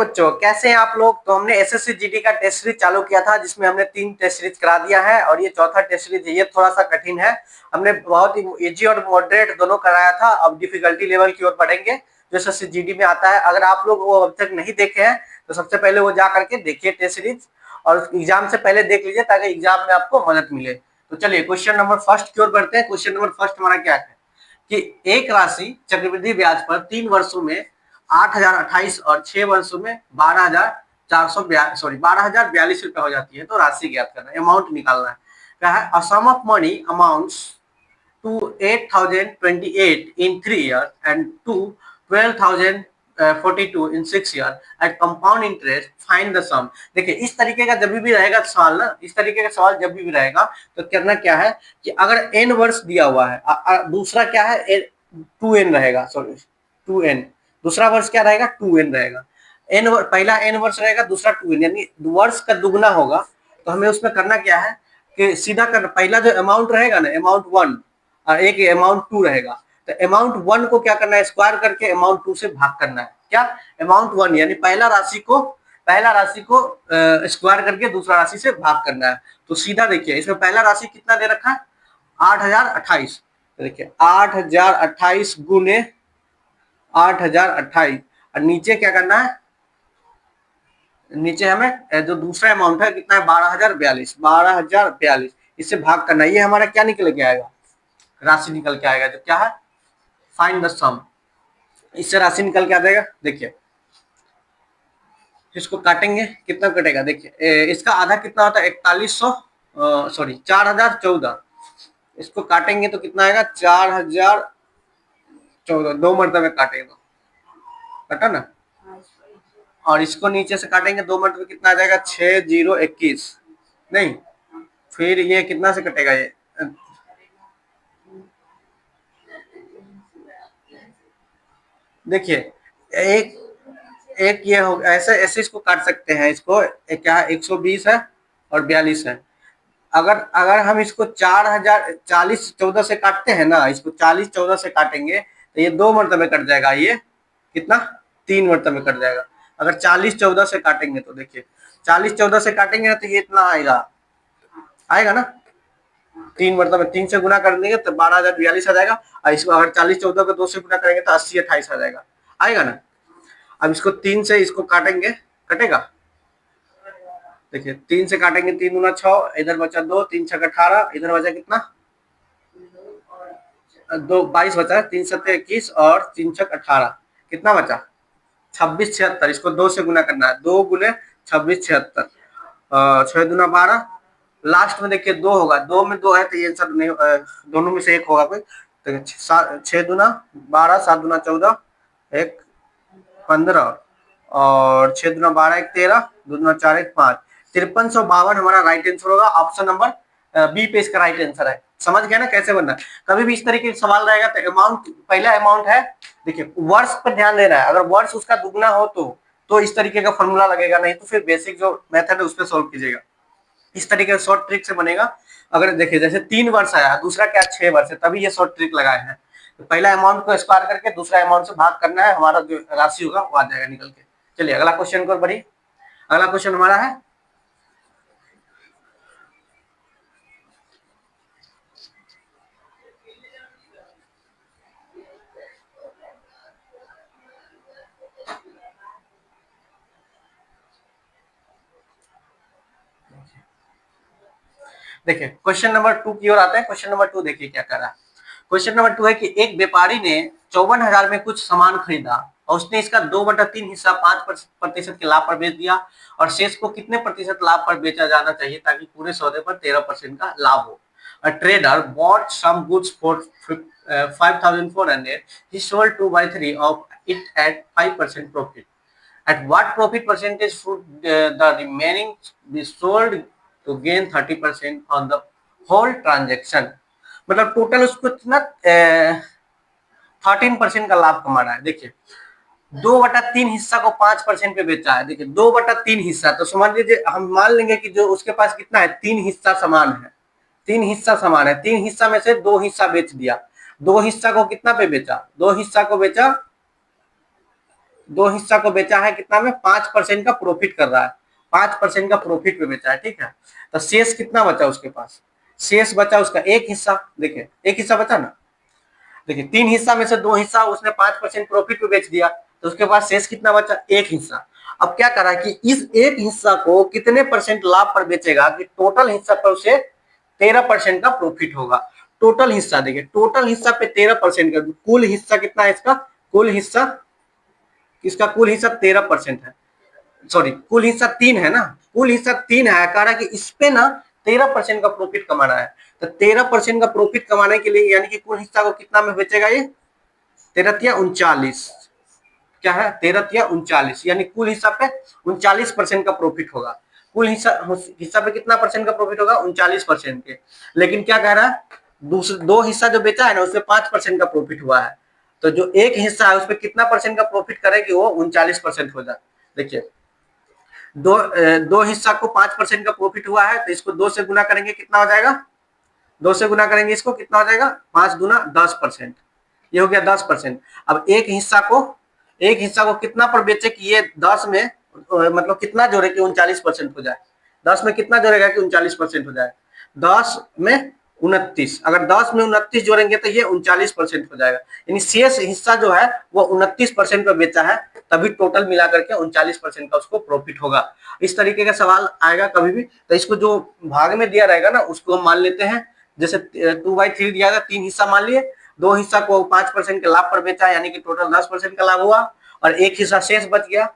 बच्चों, कैसे हैं आप लोग। तो हमने एसएससी जीडी का टेस्ट सीरीज चालू किया था, जिसमें हमने 3 टेस्ट सीरीज करा दिया है और ये चौथा टेस्ट सीरीज है। ये थोड़ा सा कठिन है, हमने बहुत ही इजी और मॉडरेट दोनों कराया था। अब डिफिकल्टी लेवल की ओर बढ़ेंगे जो एसएससी जीडी में आता है। अगर आप लोग वो अब तक नहीं देखे हैं तो सबसे पहले वो जा करके देखिए टेस्ट सीरीज, और एग्जाम से पहले देख लीजिए ताकि एग्जाम में आपको मदद मिले। तो चलिए क्वेश्चन नंबर फर्स्ट की ओर बढ़ते हैं। क्वेश्चन नंबर फर्स्ट हमारा क्या है कि एक राशि चक्रवृद्धि ब्याज पर 3 वर्षों में 8,028 और 6 वर्षों में 12,042 रुपए हो जाती है। तो राशि ज्ञात करना है, अमाउंट निकालना है। क्या है, a sum of money amounts to 8,028 in 3 years and to 12,042 in 6 years at compound interest, find the sum। देखिए इस तरीके का जब भी रहेगा सवाल ना, इस तरीके का सवाल जब भी रहेगा तो करना क्या है कि अगर n वर्ष दिया हुआ है, दूसरा क्या है 2n रहेगा, सॉरी 2n, दूसरा वर्ष क्या रहेगा 2n रहेगा। पहला n वर्ष रहेगा, दूसरा 2n, यानी वर्ष का दुगना होगा। तो हमें उसमें करना क्या है कि सीधा करना, पहला जो अमाउंट रहेगा ना अमाउंट 1 और एक अमाउंट 2 रहेगा, तो अमाउंट 1 को क्या करना है स्क्वायर करके अमाउंट 2 से भाग करना है। क्या, अमाउंट 1 यानी पहला राशि को स्क्वायर करके दूसरा राशि से भाग करना है। तो सीधा देखिए इसमें पहला राशि कितना दे रखा है 8,028, देखिए 8,028 गुने 8,028 और नीचे क्या करना है, नीचे हमें जो दूसरा अमाउंट है कितना है 12,042 इससे भाग करना है। ये हमारा क्या निकल के आएगा, राशि निकल के आएगा जो क्या है फाइंड द सम। इससे राशि निकल के आ जाएगा। देखिए इसको काटेंगे कितना कटेगा, देखिए इसका आधा कितना होता है 4100, सॉरी 4,014, इसको काटेंगे तो कितना आएगा 4,014, 2 मरतबे काटेंगे तो कटा ना, और इसको नीचे से काटेंगे 2 मरतबे कितना आ जाएगा 6,021, नहीं फिर ये कितना से कटेगा ये, देखिए एक ये हो ऐसे ऐसे इसको काट सकते हैं। इसको क्या है 120 है और 42 है। अगर हम इसको 4,040 से काटते हैं ना, इसको 40 से काटेंगे तो ये 2 मरतबे कट जाएगा, ये कितना 3 मरतबे कट जाएगा। अगर 40 से काटेंगे तो देखिए 40 से काटेंगे ना तो ये इतना आएगा ना 3 मरतबे 3 से गुना कर देंगे तो 12,042 आ जाएगा। और इसको अगर 40 को 2 से गुना करेंगे तो 80 28 आ जाएगा, आएगा ना। अब इसको 3 से इसको काटेंगे, कटेगा, देखिए 3 से काटेंगे 3 दूना 6, इधर बचा 2, 3 छक 18, इधर बचा कितना 2 22 बचा, 3 7 21 और 3 छक 18, कितना बचा 26 76। इसको 2 से गुना करना है, 2 गुने 26 76, 6 दूना 12, लास्ट में देखिए 2 होगा, 2 में 2 है तो ये आंसर नहीं, दोनों में से एक होगा कोई। तो 6 दूना 12, 7 दूना 14, 1 15 और 6 दूना 12 1 13, 2 दूना 4 1 5, 5352 हमारा राइट आंसर होगा। ऑप्शन नंबर बी पे इसका राइट आंसर है। समझ गया ना कैसे बनना। कभी भी इस तरीके का सवाल रहेगा तो अमाउंट, पहला अमाउंट है, देखिए वर्ष पर ध्यान देना है। अगर वर्ष उसका दुगना हो तो इस तरीके का फॉर्मूला लगेगा, नहीं तो फिर बेसिक जो मेथड है उस पर सोल्व कीजिएगा। इस तरीके से शॉर्ट ट्रिक से बनेगा। अगर देखिए जैसे 3 वर्ष आया, दूसरा क्या 6 वर्ष है, तभी ये शॉर्ट ट्रिक लगाए हैं। तो पहला अमाउंट को स्क्वायर करके दूसरा अमाउंट से भाग करना है, हमारा जो राशि होगा वो आ जाएगा निकल के। चलिए अगला क्वेश्चन को बढ़िए। अगला क्वेश्चन हमारा है देखिए क्वेश्चन नंबर 2 की ओर आते हैं। क्वेश्चन नंबर 2 देखिए क्या कर रहा है। क्वेश्चन नंबर 2 है कि एक व्यापारी ने 54,000 में कुछ सामान खरीदा और उसने इसका 2/3 हिस्सा 5% के लाभ पर बेच दिया, और शेष को कितने प्रतिशत लाभ पर बेचा जाना चाहिए ताकि पूरे सौदे पर 13% का लाभ हो। A trader bought some goods for 5,400. He sold 2/3 of it at 5% profit. At what profit percentage should the remaining be sold to gain 30% on the whole transaction? मतलब टोटल उसको कितना 13% का लाभ कमा रहा है। देखिए 2/3 हिस्सा को 5% पे बेचा है। देखिए 2/3 हिस्सा, तो समझ लीजिए हम मान लेंगे कि जो उसके पास कितना है 3 हिस्सा समान है, 3 हिस्सा समान है, 3 हिस्सा में से 2 हिस्सा बेच दिया। 2 हिस्सा को कितना पे बेचा, 2 हिस्सा को बेचा दो हिस्सा को बेचा है कितना में, 5% का प्रॉफिट कर रहा है, 5% का प्रॉफिट पे बेचा है, ठीक है। तो शेष कितना बचा उसके पास, शेष बचा उसका एक हिस्सा, देखिए एक हिस्सा बचा ना, देखिए तीन हिस्सा में से दो हिस्सा उसने 5% प्रॉफिट पे बेच दिया, तो उसके पास शेष कितना बचा, एक हिस्सा। अब क्या करा कि इस एक हिस्सा को कितने परसेंट लाभ पर बेचेगा कि टोटल हिस्सा पर उसे 13% का प्रॉफिट होगा। टोटल हिस्सा देखिए, टोटल हिस्सा पे 13% का, कुल हिस्सा कितना है इसका, कुल हिस्सा, इसका कुल हिस्सा 13% है, सॉरी कुल हिस्सा 3 है ना, कुल हिस्सा 3 है, कह रहा है कि इस पे ना 13% का प्रॉफिट कमाना है। तो 13% का प्रॉफिट कमाने के लिए यानी कि कुल हिस्सा को कितना में बेचेगा ये, 13 × 39, क्या है 13 × 39, यानी कुल हिस्सा पे 39% का प्रॉफिट होगा। कुल हिस्सा हिस्सा पे कितना परसेंट का प्रॉफिट होगा, 39% के। लेकिन क्या कह रहा है, दूसरे दो हिस्सा जो बेचा है ना उसमें 5% का प्रॉफिट हुआ है, तो जो एक हिस्सा है उसपे कितना परसेंट का प्रॉफिट करे कि वो 39% हो जाए। देखिए दो हिस्सा को 5% का प्रॉफिट हुआ है, तो इसको 2 से गुना करेंगे कितना हो जाएगा, 2 से गुना करेंगे इसको कितना हो जाएगा, 5 दूना 10%, ये हो गया 10%। अब एक हिस्सा को कितना पर बेचे कि ये 10 में मतलब कितना जोड़े कि 39% हो जाए, 10 में कितना जोड़ेगा कि 39% हो जाए, 10 में 29, अगर 10 में 29 जोड़ेंगे तो ये 39% हो जाएगा, यानी शेष हिस्सा जो है वो 29% पे बेचा है, तभी टोटल मिला करके 39% का उसको प्रॉफिट होगा। इस तरीके का सवाल आएगा कभी भी, तो इसको जो भाग में दिया रहेगा ना उसको हम मान लेते हैं, जैसे 2/3 दिया था, 3 हिस्सा मान लिए, दो हिस्सा को 5% के लाभ पर बेचा यानी कि टोटल 10% का लाभ हुआ, और एक हिस्सा शेष बच गया।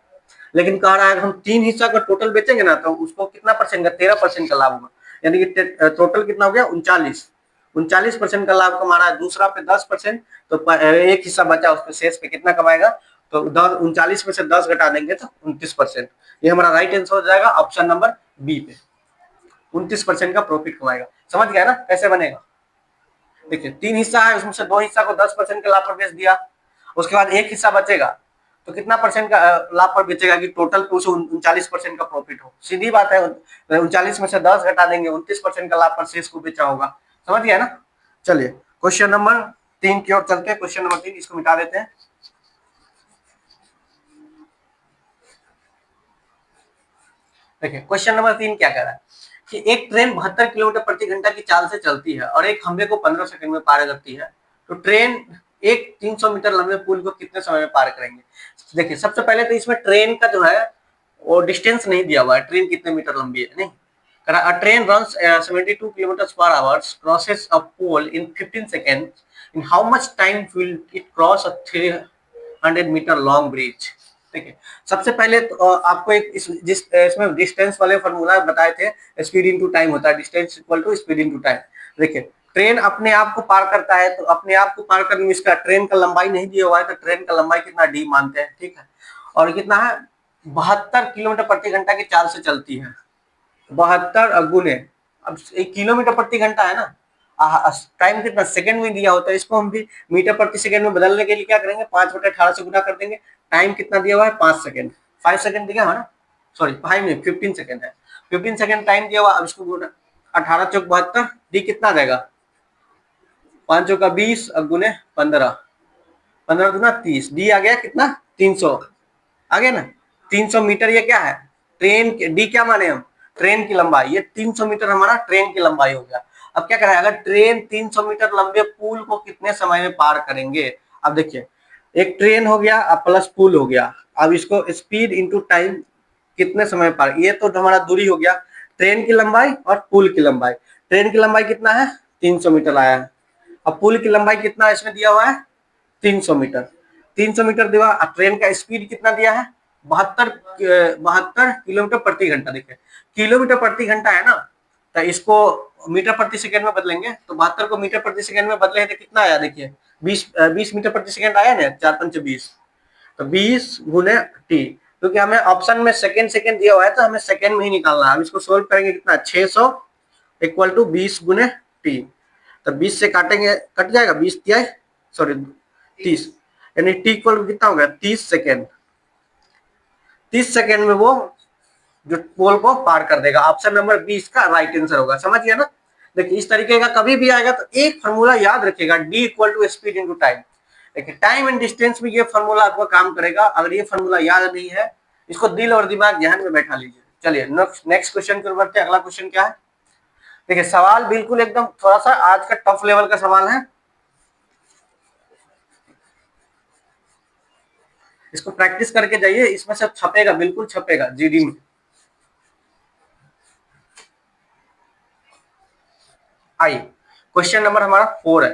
लेकिन कह रहा है हम 3 हिस्सा का टोटल बेचेंगे ना तो उसको कितना परसेंट का, 13% का लाभ होगा, यानी कि टोटल कितना हो गया 39% का लाभ कमा रहा है, दूसरा पे 10%, तो एक हिस्सा बचा उसके शेष पे कितना कमाएगा, तो 39 में से 10 घटा देंगे तो 29%। ये हमारा राइट आंसर हो जाएगा ऑप्शन नंबर बी पे, 29% का प्रॉफिट कमाएगा। समझ गया ना कैसे बनेगा। देखिए 3 हिस्सा है, उसमें से 2 हिस्सा को 10% के लाभ पर बेच दिया, उसके बाद एक हिस्सा बचेगा, तो कितना परसेंट का लाभ पर बेचेगा कि टोटल पे उसे 39% का प्रॉफिट हो। सीधी बात है, 39 में से 10 घटा देंगे, 29% का लाभ पर शेष को बेचा होगा। समझ गया ना। चलिए क्वेश्चन नंबर 3 की ओर चलते हैं। क्वेश्चन नंबर 3 इसको मिटा देते हैं। देखिए क्वेश्चन नंबर 3 क्या कह रहा है कि एक ट्रेन 72 किलोमीटर प्रति घंटा की चाल से चलती है और एक खंभे को 15 सेकंड में पार करती है, तो ट्रेन एक 300 मीटर लंबे पुल को कितने समय में पार करेंगे। देखिए सबसे पहले तो इसमें ट्रेन का जो है वो डिस्टेंस नहीं दिया हुआ है, ट्रेन कितने मीटर लंबी है नहीं। A train runs 72 kilometers per hour, crosses a pole in 15 seconds. In how much time will it cross a 300-meter long bridge? ठीक है, सबसे पहले तो आपको एक इसमें डिस्टेंस वाले फॉर्मूला बताए थे, स्पीड इनटू टाइम होता है, distance equal to speed into time. देखिए ट्रेन अपने आप को पार करता है, तो अपने आप को पार करने में इसका ट्रेन का लंबाई नहीं दिया हुआ है, तो ट्रेन का लंबाई कितना डी मानते हैं, ठीक है। और कितना है 72 किलोमीटर प्रति घंटा की चाल से चलती है, 72 गुने, अब एक किलोमीटर प्रति घंटा है ना, टाइम कितना सेकंड में दिया होता है, इसको हम भी मीटर प्रति सेकंड में बदलने के लिए क्या करेंगे 5/18 से गुना कर देंगे। टाइम कितना दिया हुआ है 5 सेकंड, 5 सेकंड दिया हुआ ना, सॉरी 5 नहीं 15 सेकंड है, 15 सेकंड टाइम दिया हुआ। अब इसको गुना 18 चौक 72, डी कितना देगा 5 चौका 20 और गुने 15, 15 दूना 30, डी आ गया कितना 300, आ गया ना 300 मीटर। ये क्या है ट्रेन के, डी क्या माने हम ट्रेन की लंबाई, ये 300 मीटर हमारा ट्रेन की लंबाई हो गया। अब क्या करें, अगर ट्रेन 300 मीटर लंबे पुल को कितने समय में पार करेंगे। अब देखिए एक ट्रेन हो गया अब प्लस पुल हो गया, अब इसको स्पीड इंटू टाइम कितने समय पार, ये तो हमारा दूरी हो गया, ट्रेन की लंबाई और पुल की लंबाई। ट्रेन की लंबाई कितना है 300 मीटर आया है, अब पुल की लंबाई कितना इसमें दिया हुआ है 300 मीटर, 300 मीटर दिया। ट्रेन का स्पीड कितना दिया है 72 किलोमीटर प्रति घंटा। देखिए किलोमीटर प्रति घंटा है ना, तो इसको मीटर प्रति सेकंड में बदलेंगे, तो 72 को मीटर प्रति सेकंड में बदले तो कितना आया देखिए 20 मीटर प्रति सेकंड आया ना, 4×5 = 20, तो 20 गुने टी, क्योंकि हमें ऑप्शन में सेकंड सेकंड दिया हुआ है तो हमें सेकंड में ही निकालना है। हम इसको सोल्व करेंगे कितना 600 = 20 गुने टी, तो 20 से काटेंगे कट जाएगा 20 तिहाई सॉरी 30, यानी टी इक्वल कितना हो गया 30 सेकेंड, 30 सेकेंड में वो जो पोल को पार कर देगा। ऑप्शन नंबर 20 का राइट आंसर होगा। समझ गया ना। देखिए इस तरीके का कभी भी आएगा तो एक फॉर्मूला याद रखिएगा, D equal to speed into time. देखिए टाइम एंड डिस्टेंस में ये फॉर्मूला आपका काम करेगा। अगर ये फॉर्मूला याद नहीं है, इसको दिल और दिमाग ध्यान में बैठा लीजिए। चलिए नेक्स्ट क्वेश्चन की ओर बढ़ते हैं। अगला क्वेश्चन क्या है? देखिए सवाल बिल्कुल एकदम थोड़ा सा आज का टफ लेवल का सवाल है, इसको प्रैक्टिस करके जाइए, इसमें से छपेगा, बिल्कुल छपेगा जीडी में। आइए क्वेश्चन नंबर हमारा 4 है।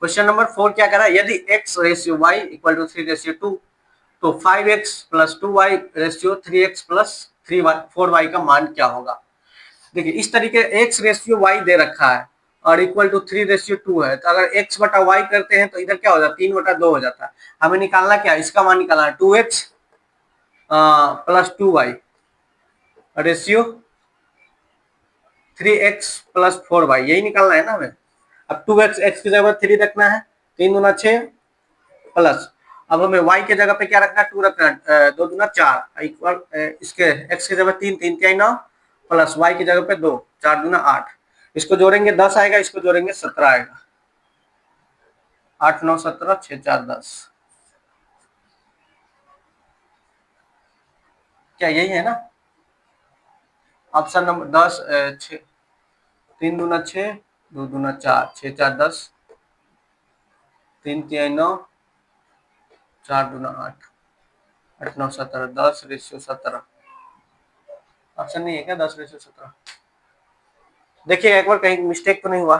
क्वेश्चन नंबर 4 क्या कह रहा है? यदि x ratio y equal to 3 ratio 2 तो 5x plus 2y ratio 3x plus 4y का मान क्या होगा? देखिए इस तरीके x रेशियो y दे रखा है और इक्वल टू 3 रेशियो 2 है, तो अगर x बटा y करते हैं तो इधर क्या हो जाता है? 3 बटा 2 हो जाता है। हमें निकालना क्या, इसका मान निकालना है 2x plus 2y ratio 3x plus 4y, यही निकालना है ना हमें। अब 2x x की जगह 3 रखना है, 3 दूना 6 प्लस, अब हमें y के जगह पे क्या रखना है? 2 रखना है, 2 दूना 4 इक्वल इसके x की जगह 3 3 3 9 प्लस y की जगह पे 2 4 दूना 8, इसको जोड़ेंगे 10 आएगा, इसको जोड़ेंगे 17 आएगा। 8 9 17 6 4 10, क्या यही है ना ऑप्शन नंबर 10? 6 3 दूना 6 2 दूना 4 6 4 10 3 3 9 4 दूना 8 8 9 17 10 रेशियो 17, ऑप्शन नहीं है क्या 10 रेशियो 17? देखिए एक बार कहीं मिस्टेक तो नहीं हुआ?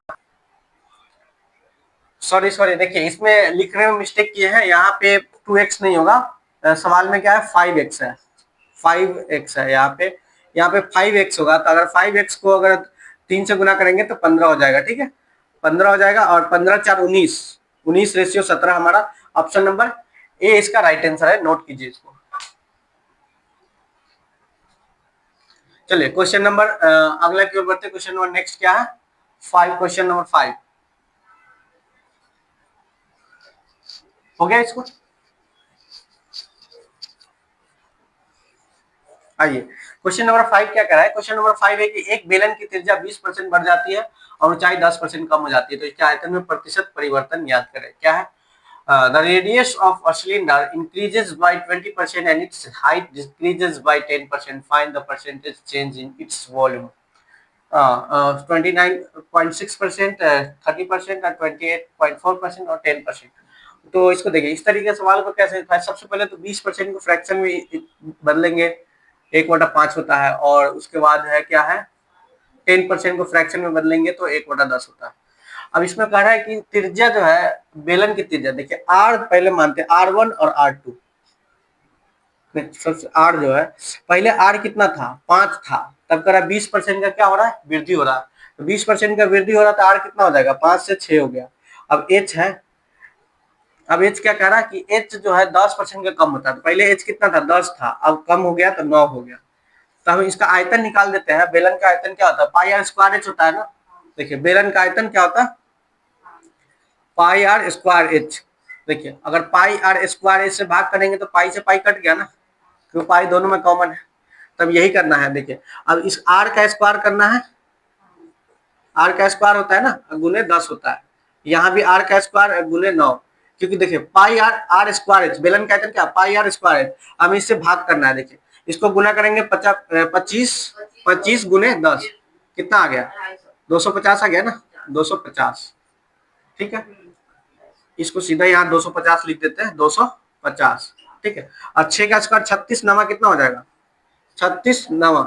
सॉरी सॉरी, देखिए इसमें लिखने में मिस्टेक किए हैं, यहाँ पे 2x नहीं होगा, सवाल में क्या है 5x है, 5x है यहाँ पे, यहाँ पे 5x होगा। तो अगर 5x को अगर 3 से गुना करेंगे तो 15 हो जाएगा, ठीक है 15 हो जाएगा, और 15 4 19, 19 रेशियो 17 हमारा ऑप्शन नंबर ए इसका राइट आंसर है, नोट कीजिए इसको। चलिए क्वेश्चन नंबर अगला की ओर बढ़ते, क्वेश्चन नंबर नेक्स्ट क्या है? 5, क्वेश्चन नंबर 5 हो गया इसको। आइए क्वेश्चन नंबर 5 क्या कह रहा है? क्वेश्चन नंबर 5 है कि एक बेलन की त्रिज्या 20% बढ़ जाती है और ऊंचाई 10% कम हो जाती है, तो इसके आयतन में प्रतिशत परिवर्तन ज्ञात करें। क्या है? The radius of a cylinder increases by 20% and its height decreases by 10%. Find the percentage change in its volume. 29.6%, 30% और 28.4% और 10%। तो इसको देखिए इस तरीके सवाल को कैसे, सबसे पहले तो 20% को फ्रैक्शन में बदलेंगे, 1/5 होता है, और उसके बाद है क्या है 10% को फ्रैक्शन में बदलेंगे तो 1/10 होता है। अब इसमें कह रहा है कि त्रिज्या जो है बेलन की त्रिज्या, देखिए आर पहले मानते हैं, R1 और R2, सबसे आर जो है पहले आर कितना था 5 था, तब कह रहा 20% का क्या हो रहा है? वृद्धि हो रहा है, तो 20% का वृद्धि हो रहा था, आर कितना हो जाएगा 5 से 6 हो गया। अब एच है, अब एच क्या कह रहा है कि एच जो है 10% का कम होता है, तो पहले एच कितना था 10 था, अब कम हो गया तो 9 हो गया। तो हम इसका आयतन निकाल देते हैं। बेलन का आयतन क्या होता है? पाई आर स्क्वायर एच होता है ना। देखिए बेलन का आयतन क्या होता है? पाई आर स्क्वायर एच। देखिए अगर पाई आर स्क्वायर एच से भाग करेंगे तो पाई से पाई कट गया ना, क्योंकि पाई दोनों में कॉमन है, तब यही करना है। देखिए अब इस आर का स्क्वायर करना है, आर का स्क्वायर होता है ना गुने 10 होता है, यहाँ भी आर का स्क्वायर गुने 9, क्योंकि देखिए पाई आर आर स्क्वायर एच, बेलन का आयतन क्या पाई आर स्क्वायर एच, हमें इससे भाग करना है। देखिए इसको गुना करेंगे 25 गुने 10 कितना आ गया? 250 आ गया ना, 250, ठीक है। इसको सीधा यहाँ 250 लिख देते हैं, 250, ठीक है। और 6 का स्क्वायर 36 नवा कितना हो जाएगा? 36 नवा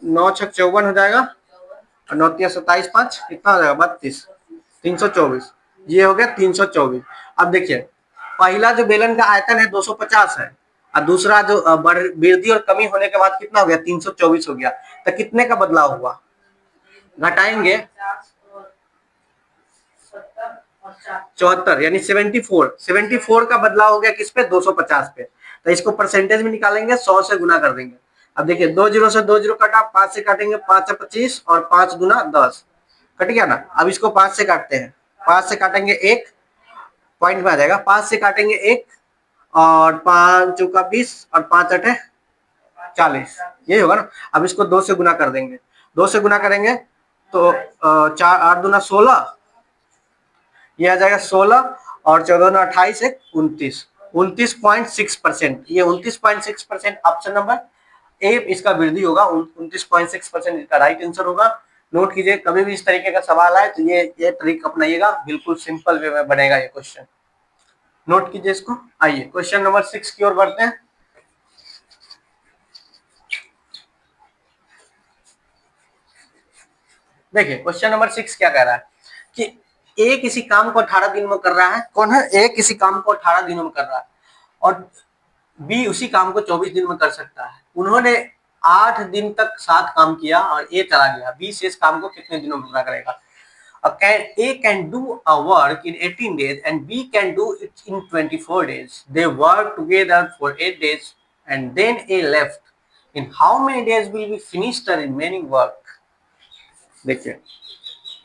9 6 54 हो जाएगा, और 9 3 27 5 कितना हो जाएगा? 32, 324, ये हो गया 324। अब देखिए पहला जो बेलन का आयतन है 250 है, और दूसरा जो वृद्धि और कमी होने के बाद कितना हो गया? 324 हो गया। तो कितने का बदलाव हुआ? घटाएंगे 74, यानी 74 का बदलाव हो गया किस पे? 250 पे। तो इसको परसेंटेज में निकालेंगे, 100 से गुना कर देंगे। अब देखिए 2 0 से 2 0 कटा, 5 से काटेंगे 5 25 और 5 गुना 10 कट गया ना। अब इसको 5 से काटते हैं, 5 से काटेंगे 1 पॉइंट में आ जाएगा, 5 से काटेंगे 1 और 5 चौका 20 और 5 8 40, यही होगा ना। अब इसको 2 से गुना कर देंगे, 2 से गुना करेंगे तो 4 8 दूना 16, ये आ जाएगा 16, और 14×28 एक 29, 29.6%। ये 29.6% ऑप्शन नंबर ए इसका वृद्धि होगा, 29.6% इसका राइट आंसर होगा। नोट कीजिए, कभी भी इस तरीके का सवाल आए तो ये ट्रिक अपनाइएगा, बिल्कुल सिंपल वे में बनेगा ये क्वेश्चन। नोट कीजिए इसको। आइए क्वेश्चन नंबर 6 की ओर बढ़ते हैं। देखिए क्वेश्चन नंबर 6 क्या कह रहा है कि ए किसी काम को 18 दिन में कर रहा है। कौन है? ए किसी काम को 18 दिनों में कर रहा है और बी उसी काम को 24 दिन में कर सकता है। उन्होंने 8 दिन तक साथ काम किया और ए चला गया। बी शेष काम को कितने दिनों में पूरा करेगा? A can do a work in 18 days and B can do it in 24 days. They work together for 8 days and then A left. In how many days will we finish the remaining work? देखिए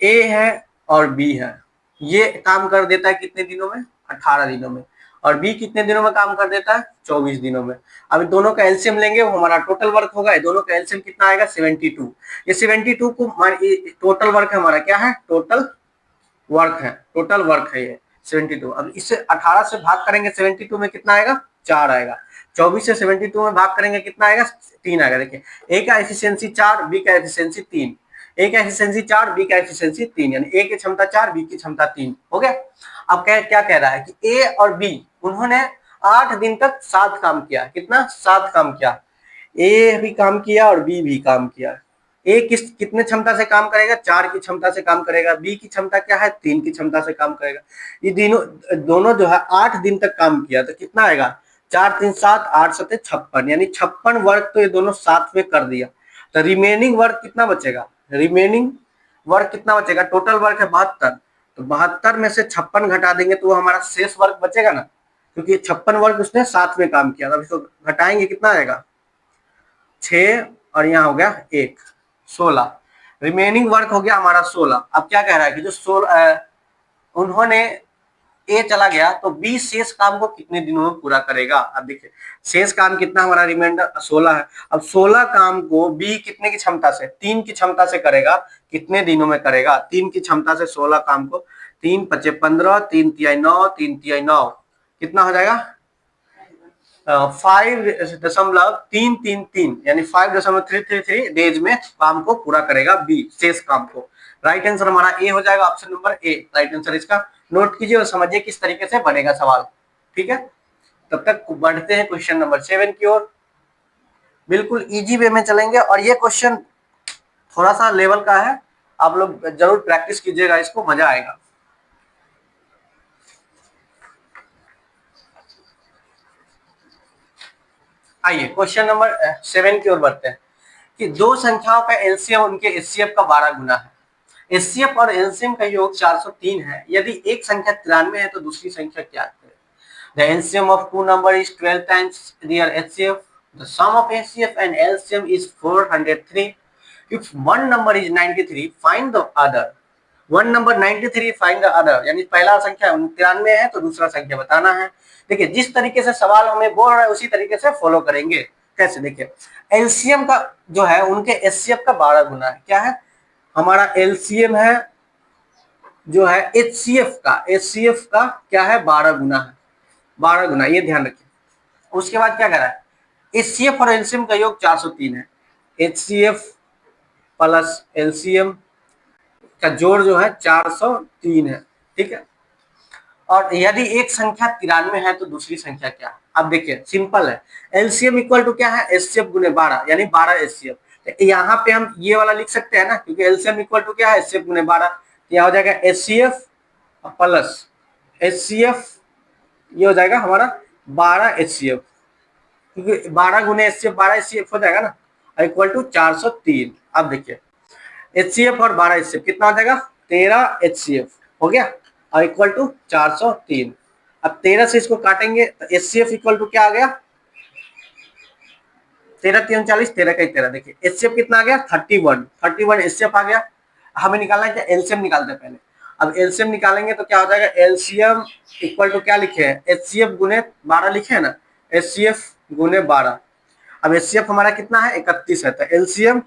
ए है और B है, ये काम कर देता है कितने दिनों में? 18 दिनों में। और बी कितने दिनों में काम कर देता है? 24 दिनों में। अब दोनों का एलसीएम लेंगे, वो हमारा टोटल वर्क होगा। दोनों का एलसीएम कितना आएगा? 72। ये 72 को टोटल वर्क है हमारा, क्या है? टोटल वर्क है, टोटल वर्क है ये 72। अब इससे 18 से भाग करेंगे 72 में कितना आएगा? 4 आएगा। 24 से 72 में भाग करेंगे कितना आएगा? 3 आएगा। देखिए ए का एफिशिएंसी 4, बी का एफिशिएंसी 3। ए का एफिशिएंसी 4, बी का एफिशिएंसी 3, यानी ए की क्षमता 4, बी की क्षमता 3 हो गया। अब क्या कह रहा है कि ए और बी उन्होंने 8 दिन तक साथ काम किया। कितना? साथ काम किया। ए भी काम किया और बी भी काम किया। ए कितने क्षमता से काम करेगा? 4 की क्षमता से काम करेगा। बी की क्षमता क्या है? 3 की क्षमता से काम करेगा। ये दोनों जो है 8 दिन तक काम किया, तो कितना आएगा? 4 3 7 8 7 56, यानी 56 वर्क तो ये दोनों साथ में कर दिया। तो रिमेनिंग वर्क कितना बचेगा? रिमेनिंग वर्क कितना बचेगा? टोटल वर्क है 72, तो 72 में से 56 घटा देंगे तो वो हमारा शेष वर्क बचेगा ना, क्योंकि 56 वर्क उसने साथ में काम किया। अब इसको घटाएंगे, कितना आएगा? 6 और यहाँ हो गया 1, 16। रिमेनिंग वर्क हो गया हमारा 16। अब क्या कह रहा है कि जो 16 उन्होंने ए चला गया तो बी शेष काम को कितने दिनों में पूरा करेगा? अब देखिए शेष काम कितना हमारा रिमाइंडर 16 है। अब 16 काम को बी कितने की क्षमता से? 3 की क्षमता से करेगा। कितने दिनों में करेगा? 3 की क्षमता से 16 काम को 3 5 15, 3 तिहाई 9, 3 तिहाई 9, कितना हो जाएगा? 5.333 यानी 5.333 डेज में काम को पूरा करेगा बी, शेष काम को। राइट आंसर हमारा ए हो जाएगा, option number A right answer इसका। नोट कीजिए और समझिए किस तरीके से बनेगा सवाल, ठीक है। तब तक बढ़ते हैं क्वेश्चन नंबर 7 की ओर। बिल्कुल इजी वे में चलेंगे और ये क्वेश्चन थोड़ा सा लेवल का है, आप लोग जरूर प्रैक्टिस कीजिएगा, इसको मजा आएगा। आइए क्वेश्चन नंबर 7 की ओर बढ़ते हैं कि दो संख्याओं का एलसीएम उनके एचसीएफ का 12 गुना है। एचसीएफ और एलसीएम का योग 403 है। यदि एक संख्या 93 है तो दूसरी संख्या क्या है? The LCM of two number is 12 times their HCF. The sum of HCF and LCM is 403. If one number is 93, find the other. One number 93, find the other. यानी पहला संख्या 93 है तो दूसरा संख्या बताना है। देखिए जिस तरीके से सवाल हमें बोल रहा है उसी तरीके से फॉलो करेंगे। कैसे? देखिए एलसीएम का जो है उनके एचसीएफ का 12 गुना है। क्या है? हमारा एलसीएम है जो है एचसीएफ का क्या है? 12 गुना है। 12 गुना, ये ध्यान रखिए। उसके बाद क्या कर रहा है? एचसीएफ और एलसीएम का योग 403 है। एचसीएफ प्लस एलसीएम का जोड़ जो है 403 है, ठीक है। और यदि एक संख्या 93 है तो दूसरी संख्या क्या है? अब देखिए सिंपल है, एलसीएम इक्वल टू क्या है? एचसीएफ गुने 12, यानी 12 एचसीएफ। तो यहाँ पे हम ये वाला लिख सकते हैं ना, क्योंकि एलसीएम इक्वल टू क्या है? एचसीएफ गुने 12। तो यहाँ हो जाएगा एचसीएफ प्लस एचसीएफ, ये हो जाएगा हमारा 12 एचसीएफ, क्योंकि 12 गुने एचसीएफ 12 एचसीएफ हो जाएगा ना, इक्वल टू 403। अब देखिए एचसीएफ और 12 एचसीएफ कितना हो जाएगा? 13 एचसीएफ हो गया और इक्वल टू 403। अब 13 से इसको काटेंगे तो एचसीएफ इक्वल टू क्या आ गया? 13 3 40, 13 का 13। देखिए एचसीएफ कितना आ गया? 31 एचसीएफ आ गया। हमें निकालना है क्या? एलसीएम निकालते हैं पहले। अब एलसीएम निकालेंगे तो क्या हो जाएगा? एलसीएम इक्वल टू क्या लिखे हैं? एचसीएफ गुने 12 लिखे हैं ना, एचसीएफ गुने 12। अब एचसीएफ हमारा कितना है? 31 है, तो एलसीएम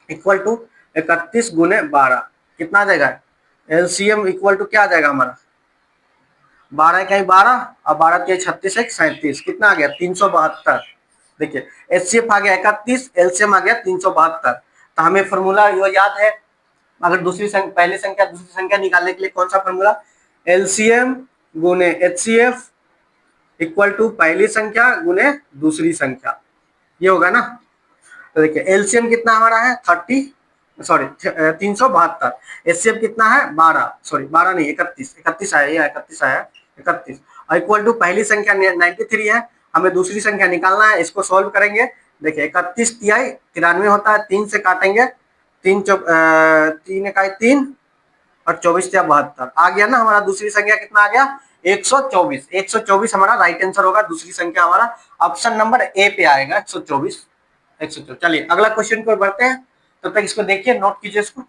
इक्वल टू 31 गुने 12 कितना आ जाएगा? एलसीएम इक्वल टू क्या आ जाएगा हमारा? 12 इकाई 12 और 12 तिहाई 36 एक 37, कितना आ गया 372। देखिए एचसीएफ आ गया 31, एलसीएम आ गया 372। तो हमें फॉर्मूला ये याद है, अगर दूसरी संख्या पहली संख्या दूसरी संख्या निकालने के लिए कौन सा फॉर्मूला, एलसीएम गुने एचसीएफ इक्वल टू पहली संख्या गुने दूसरी संख्या, ये होगा ना। तो देखिए एलसीएम कितना हमारा है 372, एचसीएफ कितना है 12, सॉरी 12 नहीं 31, 31 आया, ये 31 आया, 31 और इक्वल टू पहली संख्या 93 है, हमें दूसरी संख्या निकालना है, इसको सॉल्व करेंगे। देखिए 31 तिहाई 93 होता है, 3 से काटेंगे, 3 इकाई 3 और 24 या 72 आ गया ना। हमारा दूसरी संख्या कितना आ गया 124, 124 हमारा राइट आंसर होगा, दूसरी संख्या हमारा ऑप्शन नंबर ए पे आएगा 124, 124। चलिए अगला क्वेश्चन को बढ़ते हैं, तब तक इसको देखिए, नोट कीजिए इसको।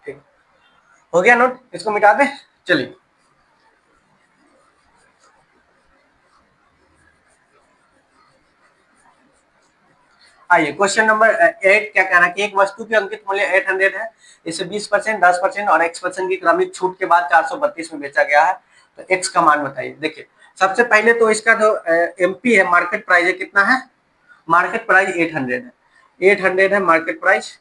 ठीक हो गया नोट, इसको मिटा दे। चलिए आइए क्वेश्चन नंबर 8 क्या कह रहा है कि एक वस्तु की अंकित मूल्य 800 है, इसे 20%, 10% और x% की क्रमिक छूट के बाद 432 में बेचा गया है, तो x का मान बताइए। देखिए सबसे पहले तो इसका जो एमपी है, मार्केट प्राइस है, कितना है, मार्केट प्राइस 800 है, 800 है मार्केट प्राइस।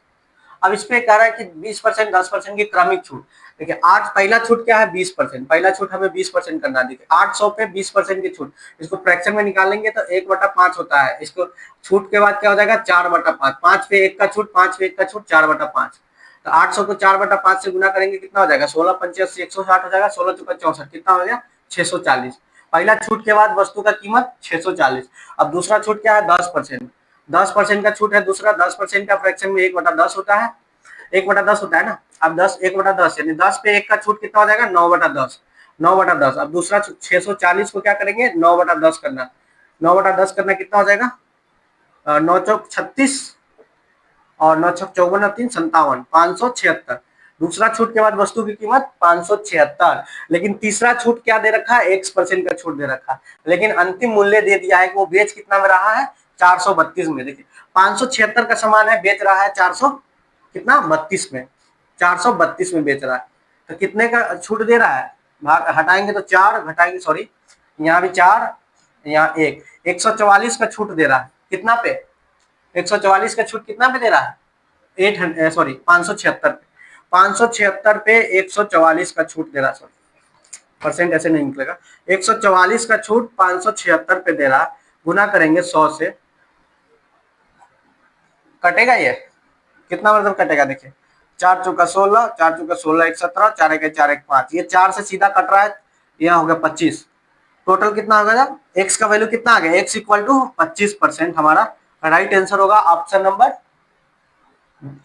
अब इस पे कह रहा है कि 20%, 10% की क्रमिक छूट। देखिए आज पहला छूट क्या है 20%, पहला छूट हमें 20% करना है। देखिए 800 पे 20% की छूट, इसको फ्रैक्शन में निकालेंगे तो 1/5 होता है, इसको छूट के बाद क्या हो जाएगा 4/5, 5 पे 1 का छूट, 5 पे 1 का छूट 4/5। तो 800 को 4/5 से गुना करेंगे, कितना हो जाएगा 16×5 = 160 हो जाएगा, 16×4 = 64, कितना हो गया 640। पहला छूट के बाद वस्तु का कीमत 640। अब दूसरा छूट क्या है 10%, 10% का छूट है दूसरा, 10% का फ्रैक्शन में 1/10 होता है, 1/10 होता है ना। अब 10 1/10 यानी 10 पे 1 का छूट कितना हो जाएगा 9/10, 9/10। अब दूसरा 640 को क्या करेंगे 9/10 करना, 9/10 करना कितना हो जाएगा 9 चौक 36 और 9 छक 54 और 3 57, 576। दूसरा छूट के बाद वस्तु की कीमत 576, लेकिन तीसरा छूट क्या दे रखा है x% का छूट दे रखा है, लेकिन अंतिम मूल्य दे दिया है कि वो बेच कितना में रहा है 432 में। देखिए 576 का सामान है, बेच रहा है 400 कितना 32 में, 432 में बेच रहा है, तो कितने का छूट दे रहा है, भाग हटाएंगे तो 4, घटाएंगे सॉरी यहाँ भी 4, यहाँ 1, 144 का छूट दे रहा है, कितना पे 144 का छूट कितना पे दे रहा है 800 सॉरी 576 पे, 576 पे 144 का छूट दे रहा, सॉरी परसेंट ऐसे नहीं निकलेगा, 144 का छूट 576 पे दे रहा, गुना करेंगे 100 से, कटेगा ये कितना मतलब कटेगा, देखिए 4 चौका 16, 4 चौका 16 1 17, 4 1 4 1 5, ये 4 से सीधा कट रहा है, यहाँ हो गया 25, टोटल कितना हो गया x का वैल्यू कितना आ गया x इक्वल टू 25%, हमारा राइट आंसर होगा ऑप्शन नंबर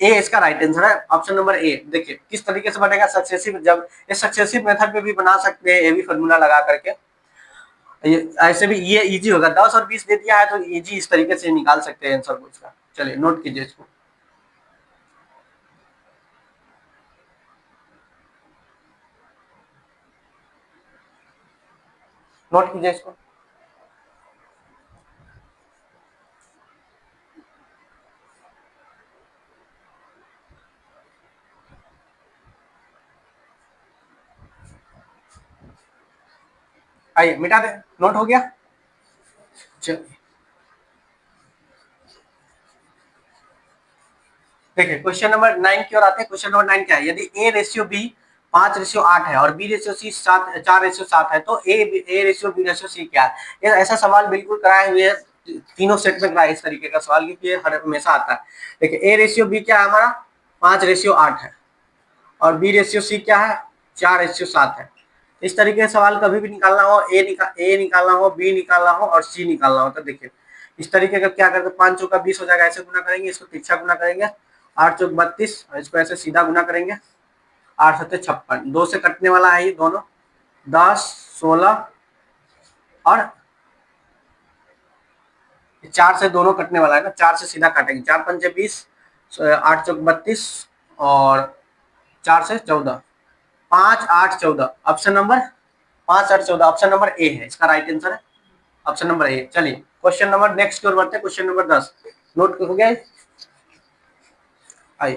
ए, इसका राइट आंसर है ऑप्शन नंबर ए। देखिए किस तरीके से बनेगा सक्सेसिव, जब ये सक्सेसिव मेथड पे भी बना सकते हैं, ये भी फॉर्मूला लगा करके, ये ऐसे भी ये इजी होगा, 10 और 20 दे दिया है तो इजी इस तरीके से निकाल सकते हैं आंसर को इसका। चलिए नोट कीजिए इसको, नोट कीजिए इसको। आइए मिटा दे, नोट हो गया। चलिए देखिए क्वेश्चन नंबर 9 की ओर आते हैं। क्वेश्चन नंबर 9 क्या है, यदि a रेशियो b 5:8 है और b रेशियो c 4:7 है, तो a ratio b ratio c क्या है। ये ऐसा सवाल बिल्कुल कराए हुए है, तीनों सेट में कराए इस तरीके का सवाल, क्योंकि ये हर हमेशा आता है। देखिए a रेशियो b क्या है हमारा 5:8 है और b रेशियो c क्या है 4:7 है। इस तरीके का सवाल कभी भी निकालना हो, a निकालना हो, b निकालना हो और c निकालना हो, तो देखिए इस तरीके का क्या करते 5 चौका 20 हो जाएगा, ऐसे गुना करेंगे, इसको तिरछा गुना करेंगे, 8 चौक 32 और इसको ऐसे सीधा गुना करेंगे, 8 सत्ते 56, 2 से कटने वाला है ये दोनों, 10 16 और 4 से दोनों कटने वाला है ना, 4 से सीधा काटेंगे, 4 पंचे 20, 8 चौक 32 और 4 से 14, 5 8 14, option number 5 8 14 option number A है इसका राइट आंसर है, ऑप्शन नंबर ए। चलिए क्वेश्चन नंबर नेक्स्ट की ओर बढ़ते हैं। क्वेश्चन नंबर 10 नोट हो गया। आइए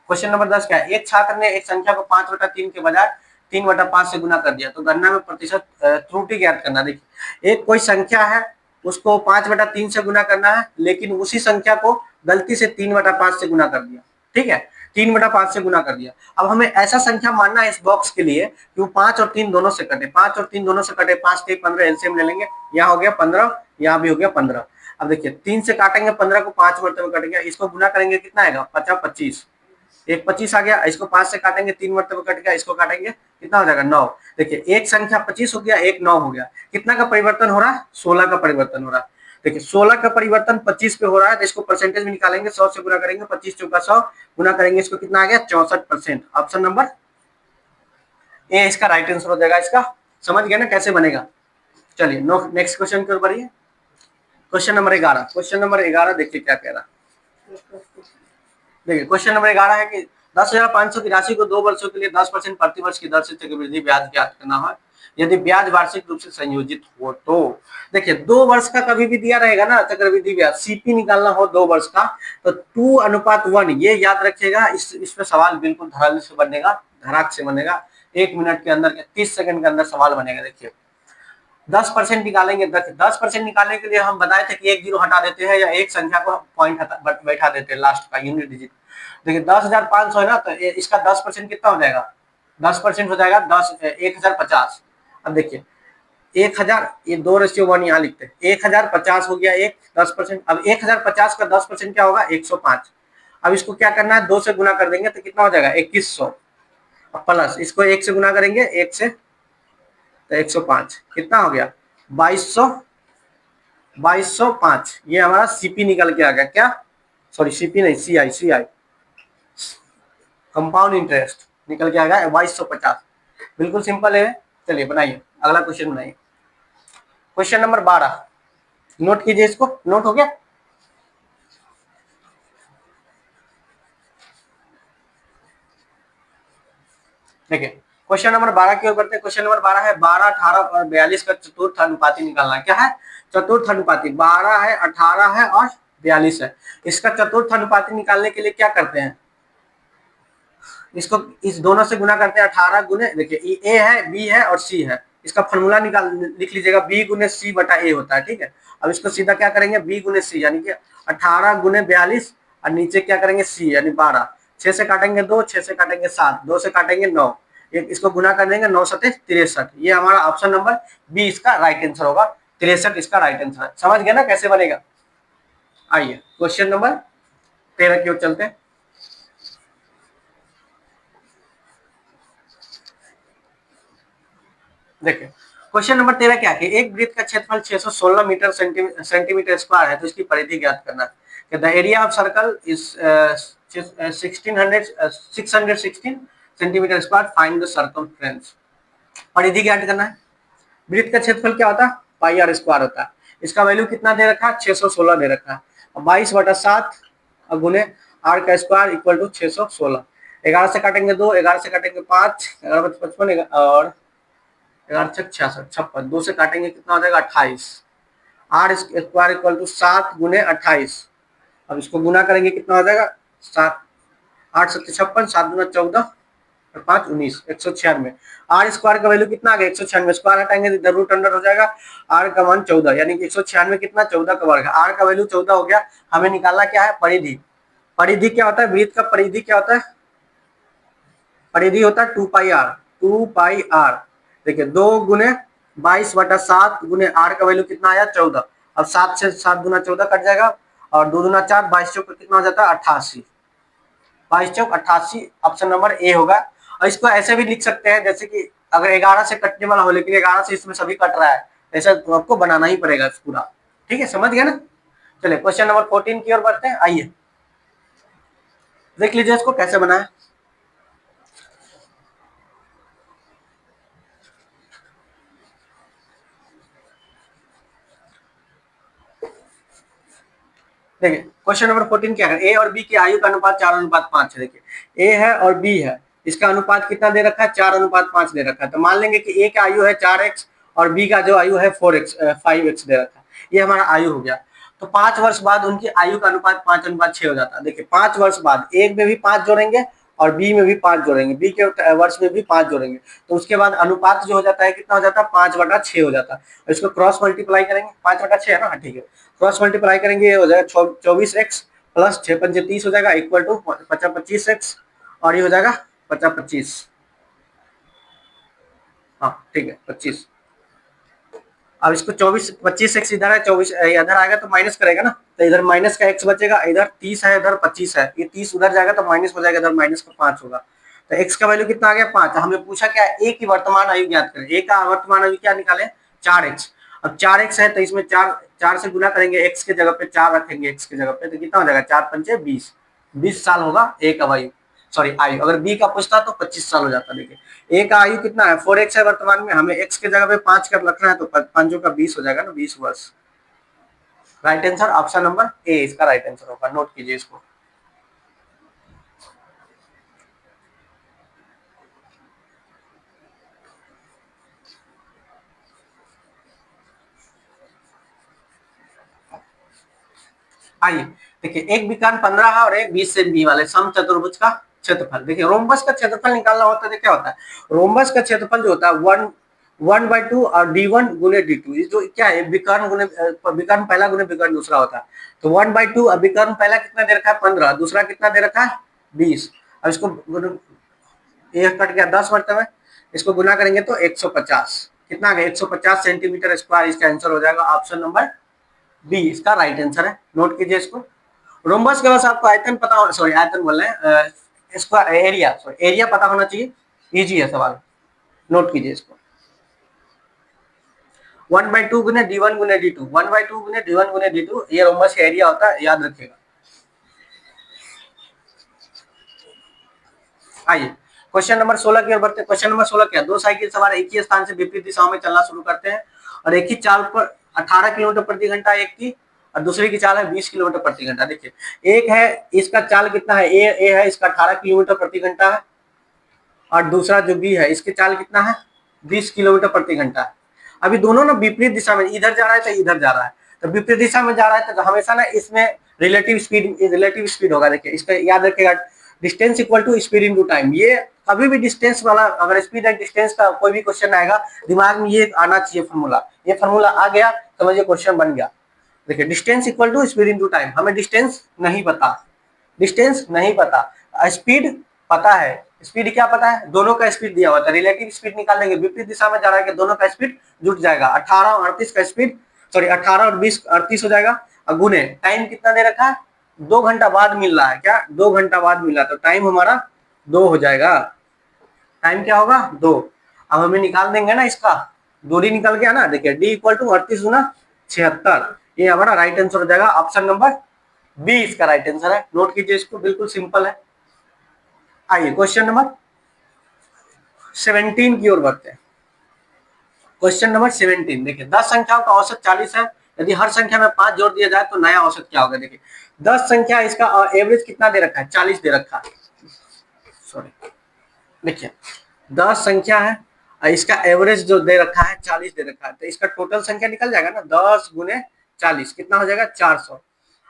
क्वेश्चन नंबर 10 क्या है। एक छात्र ने एक संख्या को 5/3 के बजाय 3/5 से गुना कर दिया, तो गणना में प्रतिशत त्रुटि ज्ञात करना। देखिए एक कोई संख्या है, उसको 5/3 से गुना करना है, लेकिन उसी संख्या को गलती से 3/5 से गुना कर दिया। ठीक है, 3/5 से गुना कर दिया। अब हमें ऐसा संख्या मानना है इस बॉक्स के लिए कि वो 5 और 3 दोनों से कटे, 5 और 3 दोनों से कटे, 5 के 15 एलसीएम ले लेंगे। यहाँ हो गया 15, यहाँ भी हो गया 15। अब देखिए 3 से काटेंगे 15 को, 5 मरतबे कट गया, इसको गुना करेंगे कितना आएगा 50 25, एक 25 आ गया। इसको 5 से काटेंगे 3 मरतबे कट गया, इसको काटेंगे कितना हो जाएगा 9। देखिए एक संख्या 25 हो गया, एक 9 हो गया, कितना का परिवर्तन हो रहा है 16 का परिवर्तन हो रहा है। देखिए 16 का परिवर्तन 25 पे हो रहा है, तो इसको परसेंटेज में निकालेंगे, 100 से गुना करेंगे, 25 चौका 100 गुना करेंगे, इसको कितना आ गया 64%। ऑप्शन नंबर ए इसका राइट आंसर हो जाएगा इसका। समझ गया ना कैसे बनेगा। चलिए नेक्स्ट क्वेश्चन की ओर बढ़िए। Question number 11। क्वेश्चन नंबर 11 देखिए क्या कह रहा है। देखिए क्वेश्चन नंबर 11 है कि 10,500 की राशि को 2 वर्षों के लिए 10% प्रतिवर्ष की दर से चक्रवृद्धि ब्याज ज्ञात करना है, यदि ब्याज वार्षिक रूप से संयोजित हो तो। देखिए 2 वर्ष का कभी भी दिया रहेगा ना चक्रवृद्धि ब्याज, सीपी निकालना हो 2 वर्ष का तो 2:1, ये याद रखिएगा। इसमें सवाल बिल्कुल धड़ल्ले से बनेगा, धड़ाक से बनेगा, 1 मिनट के अंदर 30 सेकंड के अंदर सवाल बनेगा। देखिए 10% निकालेंगे, 10% निकालने के लिए हम बताए थे कि एक जीरो हटा देते हैं या एक संख्या को पॉइंट बैठा देते हैं लास्ट का यूनिट डिजिट। देखिए 10,500 है ना, तो इसका 10% कितना हो जाएगा, 10% हो जाएगा 1,050। अब देखिए 1,000, ये 2:1 यहाँ लिखते हैं, 1,050 हो गया एक 10%। अब 1,050 का 10% क्या होगा 105। अब इसको क्या करना है 2 से गुना कर देंगे तो कितना हो जाएगा 2100, प्लस इसको 1 से गुना करेंगे, 1 से तो 105, कितना हो गया 2205। ये हमारा सीपी निकल के आ गया। क्या, सॉरी सीपी नहीं, सीआई कंपाउंड इंटरेस्ट निकल के आ गया 2250। बिल्कुल सिंपल है। चलिए बनाइए अगला क्वेश्चन बनाइए। क्वेश्चन नंबर 12 नोट कीजिए, इसको नोट हो गया। देखिए क्वेश्चन नंबर 12 की ओर बढ़ते हैं। क्वेश्चन नंबर 12 है 12, 18 और 42 का चतुर्थ अनुपाती निकालना। क्या है चतुर्थ अनुपाती, 12 है, 18 है और 42 है। इसका चतुर्थ अनुपाती निकालने के लिए क्या करते हैं, इसको इस दोनों से गुना करते हैं। 18 गुने, देखिए ए है, बी है और सी है, इसका फॉर्मूला निकाल लिख लीजिएगा, बी गुने सी बटा ए होता है। ठीक है, अब इसको सीधा क्या करेंगे बी गुने सी, यानी कि 18 गुने 42 और नीचे क्या करेंगे सी यानी 12। 6 से काटेंगे 2, 6 से काटेंगे 7, 2 से काटेंगे 9, इसको गुना कर देंगे 9 7 63। ये हमारा ऑप्शन नंबर बी इसका राइट आंसर होगा, 63 इसका राइट आंसर है। समझ गए ना कैसे बनेगा। आइए क्वेश्चन नंबर 13 की ओर चलते हैं। देखिए क्वेश्चन नंबर 13 क्या है, एक वृत्त का क्षेत्रफल 616 मीटर सेंटीमीटर स्क्वायर है, तो इसकी परिधि ज्ञात करना है। The area of circle is 616 centimetre square, find the circumference. परिधि ज्ञात करना है। वृत्त का क्षेत्रफल क्या होता है पाई आर स्क्वायर होता है। इसका वैल्यू कितना दे रखा है 616 दे रखा है, 22/7 गुने आर का स्क्वायर इक्वल टू 616। 11 से काटेंगे 2, 11 से काटेंगे 5, 11 55 और 11 66 56, 2 से काटेंगे कितना हो जाएगा 28। आर स्क्वायर इक्वल टू 7 गुने 28। अब इसको गुना करेंगे कितना हो जाएगा 7, 8 7 56, 7 गुना 14 और 5 19, 196। आर स्क्वायर का वैल्यू कितना आ गया 196, स्क्वायर हटाएंगे तो इधर रूट अंडर हो जाएगा। आर का मान 14, यानी कि 196 कितना 14 का वर्ग है। आर का वैल्यू 14 हो गया। हमें निकालना क्या है परिधि। परिधि क्या होता है वृत्त का परिधि क्या होता है, परिधि होता है 2 पाई आर। देखिए 2 गुने 22/7 गुने आर का वैल्यू कितना आया 14। अब 7 से 7 गुना 14 कट जाएगा और 2 दूना 4, 22 चौक कितना हो जाता है 88, 22 चौक 88। ऑप्शन नंबर ए होगा। और इसको ऐसे भी लिख सकते हैं जैसे कि अगर 11 से कटने वाला हो, लेकिन 11 से इसमें सभी कट रहा है, ऐसा तो आपको बनाना ही पड़ेगा पूरा। ठीक है समझ गया ना। चलिए क्वेश्चन नंबर 14 की ओर बढ़ते हैं। आइए देख लीजिए इसको कैसे बना है। देखिए क्वेश्चन नंबर 14 क्या है, ए और बी की आयु का अनुपात 4:5 है। देखिए ए है और बी है, इसका अनुपात कितना दे रखा है 4:5 दे रखा है। तो मान लेंगे कि ए का आयु है 4x और बी का जो आयु है 5x दे रखा है। ये हमारा आयु हो गया। तो 5 वर्ष बाद उनकी आयु का अनुपात 5:6 हो जाता है। देखिए 5 वर्ष बाद एक में भी 5 जोड़ेंगे और बी में भी 5 जोड़ेंगे, बी के वर्ष में भी 5 जोड़ेंगे, तो उसके बाद अनुपात जो हो जाता है कितना हो जाता है, 5/6 हो जाता है। और इसको क्रॉस मल्टीप्लाई करेंगे, 5/6 है ना, ठीक है, क्रॉस मल्टीप्लाई करेंगे, ये हो जाएगा 24x प्लस 6×5 = 30 हो जाएगा, इक्वल टू 50/25x, और ये हो जाएगा 50/25, हाँ ठीक है 25। अब इसको 24/25x इधर है, 24 इधर आएगा तो माइनस करेगा ना, तो इधर माइनस का x बचेगा, इधर 30 है, इधर 25 है, ये 30 उधर जाएगा तो माइनस हो जाएगा, इधर माइनस का 5 होगा। तो x का वैल्यू कितना आ गया, 5। हमें पूछा क्या है, a की वर्तमान आयु ज्ञात करें। a का वर्तमान आयु क्या निकाले, 4x। अब 4x है तो इसमें 4 से गुना करेंगे, x के जगह पे 4 रखेंगे, x के जगह पे, तो कितना हो जाएगा, 4×5 = 20, 20 साल होगा a का आयु, सॉरी आयु। अगर बी का पूछता तो 25 साल हो जाता। देखिए ए का आयु कितना है, 4x है वर्तमान में, हमें x के जगह पे 5 कर रखना है, तो 5 का 20 हो जाएगा ना, 20 वर्ष। Right answer option number A इसका राइट आंसर होगा, नोट कीजिए इसको। आइए देखिए, एक विकर्ण 15 है और एक 20 सेमी बी वाले समचतुर्भुज का क्षेत्रफल। देखिए रोम्बस का क्षेत्रफल निकालना होता है, क्या होता है, रोम्बस का क्षेत्रफल जो होता है 1/2 और d1 गुने d2, ये जो क्या है, विकर्ण गुने विकर्ण पहला गुने विकर्ण दूसरा होता है। तो 1/2, अब विकर्ण पहला कितना दे रखा है, 15, दूसरा कितना दे रखा है, 20। अब इसको एक कट गया 10 मतलब है, इसको गुना करेंगे तो 150, कितना आ गया, 150 सेंटीमीटर स्क्वायर, इसका आंसर हो जाएगा ऑप्शन नंबर बी इसका राइट आंसर है। नोट कीजिए इसको। रोम्बस के बस आपको आयतन पता, सॉरी आयतन बोल रहे हैं, इसका एरिया, सॉरी एरिया पता होना चाहिए, इजी है सवाल। नोट कीजिए इसको, 1/2 गुने d1 गुने d2, 1/2 गुने d1 गुने d2, ये रोम्बस का एरिया होता है, याद रखिएगा। आइए क्वेश्चन नंबर 16 की ओर बढ़ते हैं। क्वेश्चन नंबर 16 क्या, दो साइकिल सवार एक ही स्थान से विपरीत दिशाओं में चलना शुरू करते हैं और एक ही चाल पर 18 किलोमीटर प्रति घंटा एक की, और दूसरी की चाल है 20 किलोमीटर प्रति घंटा। देखिए एक है, इसका चाल कितना है, ए है, इसका 18 किलोमीटर प्रति घंटा है, और दूसरा जो बी है इसकी चाल कितना है, 20 किलोमीटर प्रति घंटा है। अभी दोनों ना विपरीत दिशा में, इधर जा रहा है तो इधर जा रहा है, तो विपरीत दिशा में जा रहा है तो हमेशा ना इसमें रिलेटिव स्पीड होगा। देखिए इसका याद रखिएगा, distance equal to speed into time. ये कभी भी डिस्टेंस वाला, अगर स्पीड एंड डिस्टेंस का कोई भी क्वेश्चन आएगा, दिमाग में ये आना चाहिए फॉर्मूला, ये फॉर्मूला आ गया समझिए क्वेश्चन बन गया। देखिए distance equal to speed into time, हमें डिस्टेंस नहीं पता, डिस्टेंस नहीं पता, स्पीड पता है। स्पीड क्या पता है, दोनों का स्पीड दिया हुआ था, रिलेटिव स्पीड निकाल देंगे, विपरीत दिशा में जा रहा है कि दोनों का स्पीड जुट जाएगा, 18 और 38 का स्पीड, सॉरी 18 और 20 38 हो जाएगा, और गुने टाइम कितना दे रखा है, 2 घंटा बाद मिल रहा है, क्या 2 घंटा बाद मिला, तो टाइम हमारा 2 हो जाएगा, टाइम क्या होगा 2। अब हमें निकाल देंगे ना, इसका दूरी निकल गया ना, देखिए डी इक्वल टू 38 गुना 76, ये हमारा राइट आंसर हो जाएगा, ऑप्शन नंबर बी इसका राइट आंसर है। नोट कीजिए इसको, बिल्कुल सिंपल है। आइए क्वेश्चन नंबर 17 की ओर बढ़ते हैं। क्वेश्चन नंबर 17, देखिए 10 संख्याओं का औसत 40 है, यदि हर संख्या में 5 जोड़ दिया जाए तो नया औसत क्या होगा। देखिए 10 संख्या, इसका एवरेज कितना दे रखा है, 40 दे रखा है, सॉरी देखिए 10 संख्या है और इसका एवरेज जो दे रखा है 40 दे रखा है, तो इसका टोटल संख्या निकल जाएगा ना, 10 गुने 40 कितना हो जाएगा, 400।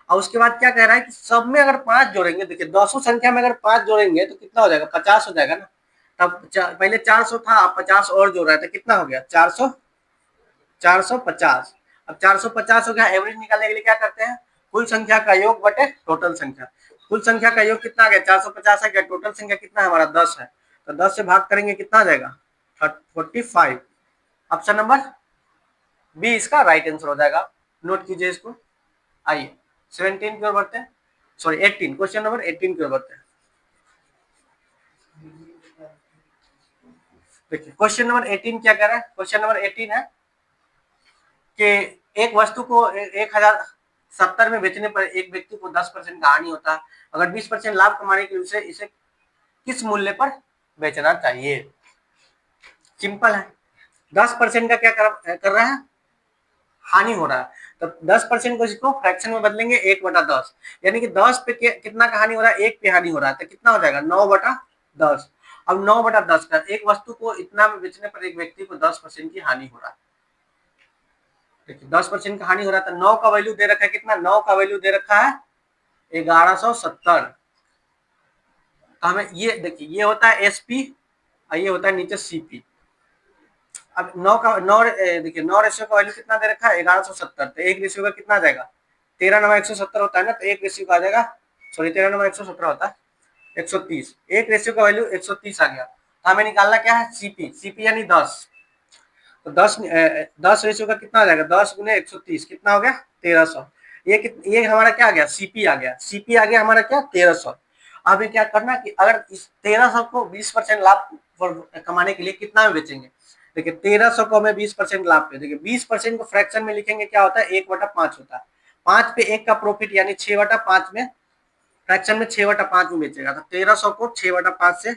और उसके बाद क्या कह रहा है कि सब में अगर 5 जोड़ेंगे, देखिए 200 संख्या में अगर 5 जोड़ेंगे तो कितना हो जाएगा, 50 हो जाएगा ना। तब पहले 400 था, अब 50 और जोड़ रहा है तो कितना हो गया, 400, 450। अब 450 हो गया, एवरेज निकालने के लिए क्या करते हैं, कुल संख्या का योग बटे टोटल संख्या। कुल संख्या का योग कितना आ गया, 450 आ गया, टोटल संख्या कितना है हमारा 10 है, तो 10 से भाग करेंगे कितना आ जाएगा, 45। ऑप्शन नंबर बी इसका राइट आंसर हो जाएगा। नोट कीजिए इसको। आइए 17 की ओर बढ़ते हैं, सॉरी 18, क्वेश्चन नंबर 18 की ओर बढ़ते हैं। देखिए क्वेश्चन नंबर 18 क्या कह रहा है, क्वेश्चन नंबर 18 है कि एक वस्तु को 1070 में बेचने पर एक व्यक्ति को 10% का हानि होता है, अगर 20% लाभ कमाने के लिए इसे किस मूल्य पर बेचना चाहिए। सिंपल है, 10% का क्या कर रहा है, हानि हो रहा है, तो 10% को इसको फ्रैक्शन में बदलेंगे 1/10, यानी कि 10 पे कितना का हानि हो रहा है, 1 पे हानि हो रहा है, तो कितना हो जाएगा 9/10। अब 9/10 का एक वस्तु को इतना में बेचने पर एक व्यक्ति को 10% की हानि हो रहा है। देखिए 10% का हानि हो रहा था। 9 का वैल्यू दे रखा है कितना, 9 का वैल्यू दे रखा है 1170। तो हमें ये देखिए, ये होता है एसपी और ये होता है नीचे सीपी। अब 9 का 9 देखिए 9 रेशियो का वैल्यू कितना दे रखा है 1170, तो एक रेशियो का कितना आ जाएगा 13/170 होता है ना, तो एक रेशियो का आ जाएगा, सॉरी 13/117 होता है 130। एक रेशियो का वैल्यू 130 आ गया। तो हमें निकालना क्या है सीपी, सीपी यानी 10। तो 10 रेशियो का कितना आ जाएगा, 10 गुने 130 कितना हो गया 1300। ये हमारा क्या आ गया सीपी आ गया, सीपी आ गया हमारा क्या 1300। अब ये क्या करना कि अगर इस 1300 को 20% लाभ कमाने के लिए कितना में बेचेंगे। देखिए 1300 को हमें 20% लाभ पे, देखिए 20% को फ्रैक्शन में लिखेंगे क्या होता है 1/5 होता है। 5 पे 1 का प्रॉफिट यानी 6/5 में, फ्रैक्शन में 6/5 में बेचेगा। तो 1300 को 6/5 से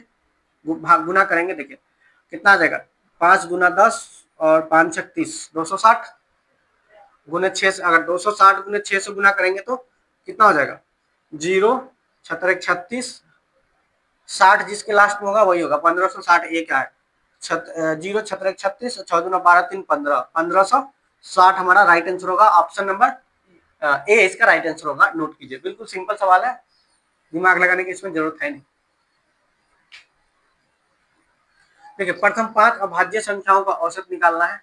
गुना करेंगे, देखिए कितना आ जाएगा 5 गुना 10 और 5 छक 30, 260 गुने 6 से, अगर 260 गुने 6 से गुना करेंगे तो कितना हो जाएगा 0 छतर 36, 60 जिसके लास्ट में होगा वही होगा 1560। एक है 0 छतर 36, 6 दूना 12 3 15, 1560 हमारा राइट आंसर होगा। ऑप्शन नंबर ए इसका राइट आंसर होगा। नोट कीजिए, बिल्कुल सिंपल सवाल है, दिमाग लगाने की इसमें जरूरत है नहीं। देखिए प्रथम 5 अभाज्य संख्याओं का औसत निकालना है।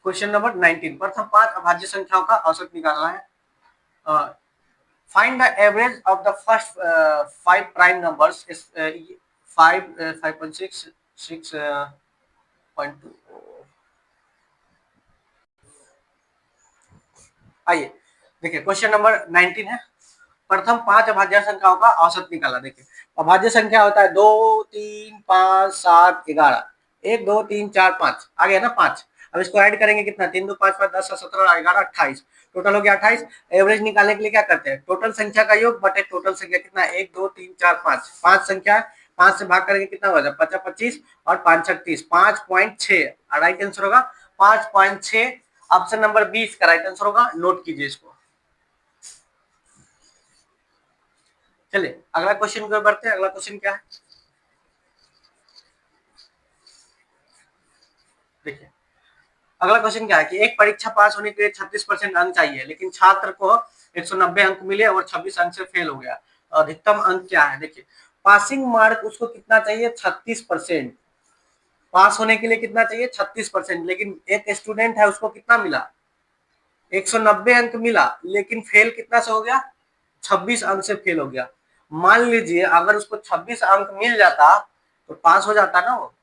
क्वेश्चन नंबर 19, प्रथम 5 अभाज्य संख्याओं का औसत निकालना है। Find the average of the first 5 prime numbers is 5.6 6.2। आइए देखिए क्वेश्चन नंबर 19 है, प्रथम 5 अभाज्य संख्याओं का औसत निकाला। देखिए अभाज्य संख्या होता है 2 3 5 7 11, 1 2 3 4 5 आ गया ना 5। अब इसको ऐड करेंगे कितना 3 2 5 5 10 17 11 28, टोटल हो गया 28। एवरेज निकालने के लिए क्या करते हैं टोटल संख्या का योग बटे टोटल संख्या कितना 1 2 3 4 5, 5 संख्या 5 से भाग करेंगे कितना होगा 50 25 और 5 छक 30, 5.6 राइट आंसर होगा 5.6। ऑप्शन नंबर 20 का राइट आंसर होगा। नोट कीजिए इसको। चलिए अगला क्वेश्चन को बढ़ते हैं। अगला क्वेश्चन क्या है देखिए, अगला क्वेश्चन क्या है कि एक परीक्षा पास होने के लिए 36% अंक चाहिए, लेकिन छात्र को 190 अंक मिले और 26 अंक से फेल हो गया। अधिकतम अंक क्या है। देखिए पासिंग मार्क उसको कितना चाहिए 36%, पास होने के लिए कितना चाहिए 36%, लेकिन एक स्टूडेंट है उसको कितना मिला 190 अंक मिला, लेकिन फेल कितना से हो गया 26 अंक से फेल हो गया। मान लीजिए अगर उसको 26 अंक मिल जाता तो पास हो जाता ना वो।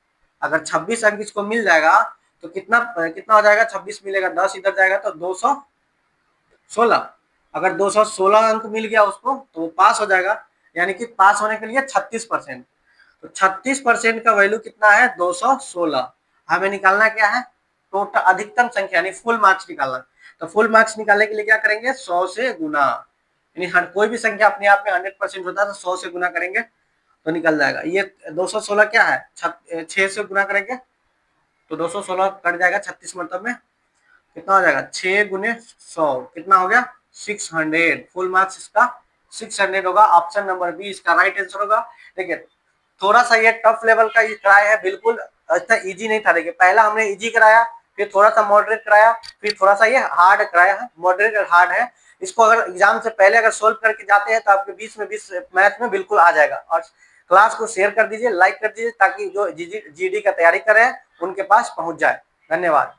अगर 26 अंक इसको मिल जाएगा तो कितना कितना हो जाएगा 26 मिलेगा 10 इधर जाएगा तो 216। अगर 216 अंक मिल गया उसको तो वो पास हो जाएगा, यानी कि पास होने के लिए 36%। तो 36% का वैल्यू कितना है 216। हमें निकालना क्या है टोटल अधिकतम संख्या यानी फुल मार्क्स निकालना। तो फुल मार्क्स निकालने के लिए क्या करेंगे 100 से गुना, यानी हर कोई भी संख्या अपने आप में 100% होता है तो 100 से गुना करेंगे तो निकल जाएगा। ये 216 क्या है 6 से गुना करेंगे तो 216 कट जाएगा 36 मतलब में कितना हो जाएगा 6 गुने 100 कितना हो गया 600। फुल मार्क्स इसका 600 होगा। ऑप्शन नंबर बी इसका राइट आंसर होगा। देखिए थोड़ा सा ये टफ लेवल का ये कराया है, बिल्कुल इतना इजी नहीं था। देखिए पहला हमने इजी कराया, फिर थोड़ा सा मॉडरेट कराया, फिर थोड़ा सा ये हार्ड कराया है, मॉडरेट और हार्ड है। इसको अगर एग्जाम से पहले अगर सोल्व करके जाते हैं तो आपके 20 में 20 मैथ में बिल्कुल आ जाएगा। और क्लास को शेयर कर दीजिए, लाइक कर दीजिए ताकि जो जीडी का तैयारी कर रहे हैं उनके पास पहुंच जाए। धन्यवाद।